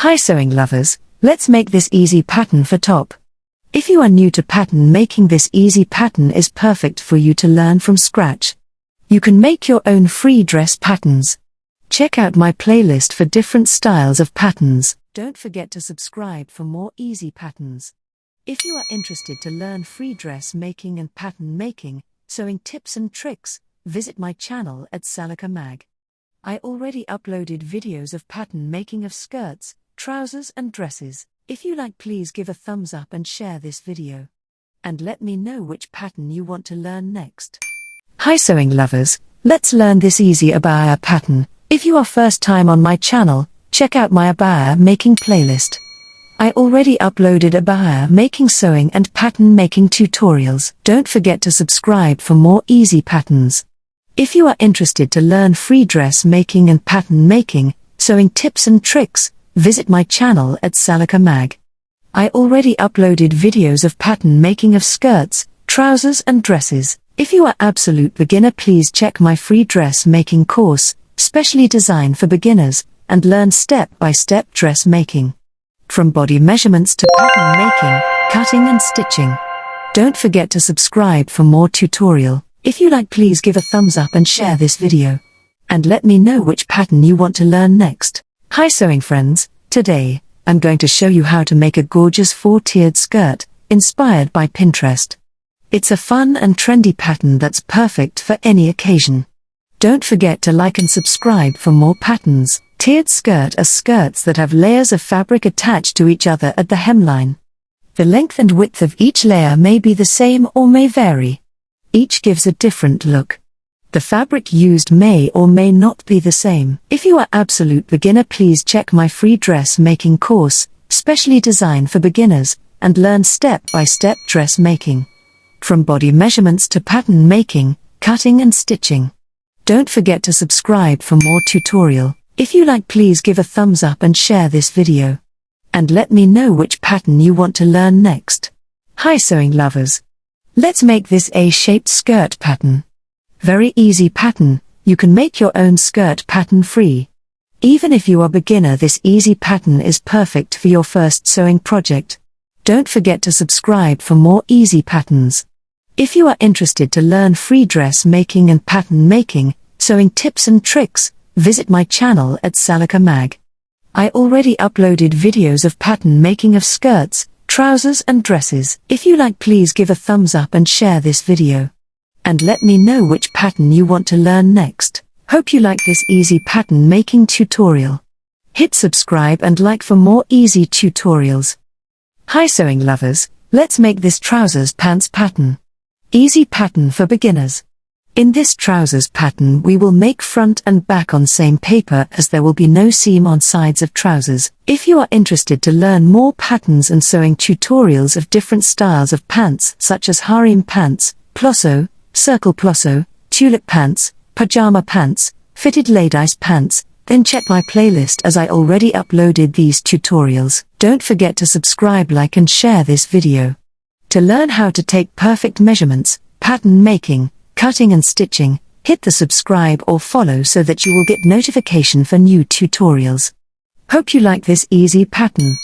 Hi sewing lovers, let's make this easy pattern for top. If you are new to pattern making, this easy pattern is perfect for you to learn from scratch. You can make your own free dress patterns. Check out my playlist for different styles of patterns. Don't forget to subscribe for more easy patterns. If you are interested to learn free dress making and pattern making, sewing tips and tricks, visit my channel at Salika Mag. I already uploaded videos of pattern making of skirts, trousers and dresses. If you like, please give a thumbs up and share this video. And let me know which pattern you want to learn next. Hi sewing lovers, let's learn this easy abaya pattern. If you are first time on my channel, check out my abaya making playlist. I already uploaded abaya making, sewing and pattern making tutorials. Don't forget to subscribe for more easy patterns. If you are interested to learn free dress making and pattern making, sewing tips and tricks, visit my channel at Salika Mag. I already uploaded videos of pattern making of skirts, trousers and dresses. If you are absolute beginner, please check my free dress making course, specially designed for beginners, and learn step-by-step dress making. From body measurements to pattern making, cutting and stitching. Don't forget to subscribe for more tutorial. If you like, please give a thumbs up and share this video. And let me know which pattern you want to learn next. Hi sewing friends, today, I'm going to show you how to make a gorgeous 4-tiered skirt, inspired by Pinterest. It's a fun and trendy pattern that's perfect for any occasion. Don't forget to like and subscribe for more patterns. Tiered skirt are skirts that have layers of fabric attached to each other at the hemline. The length and width of each layer may be the same or may vary. Each gives a different look. The fabric used may or may not be the same. If you are absolute beginner, please check my free dress making course, specially designed for beginners, and learn step-by-step dress making. From body measurements to pattern making, cutting and stitching. Don't forget to subscribe for more tutorial. If you like, please give a thumbs up and share this video. And let me know which pattern you want to learn next. Hi sewing lovers. Let's make this A-shaped skirt pattern. Very easy pattern, you can make your own skirt pattern free. Even if you are beginner, this easy pattern is perfect for your first sewing project. Don't forget to subscribe for more easy patterns. If you are interested to learn free dress making and pattern making, sewing tips and tricks, visit my channel at Salika Mag. I already uploaded videos of pattern making of skirts, trousers and dresses. If you like, please give a thumbs up and share this video. And let me know which pattern you want to learn next. Hope you like this easy pattern making tutorial. Hit subscribe and like for more easy tutorials. Hi sewing lovers, let's make this trousers pants pattern. Easy pattern for beginners. In this trousers pattern, we will make front and back on same paper, as there will be no seam on sides of trousers. If you are interested to learn more patterns and sewing tutorials of different styles of pants, such as harem pants, plosso, circle plosso, tulip pants, pajama pants, fitted ladies pants, then check my playlist, as I already uploaded these tutorials. Don't forget to subscribe, like and share this video. To learn how to take perfect measurements, pattern making, cutting and stitching, hit the subscribe or follow so that you will get notification for new tutorials. Hope you like this easy pattern.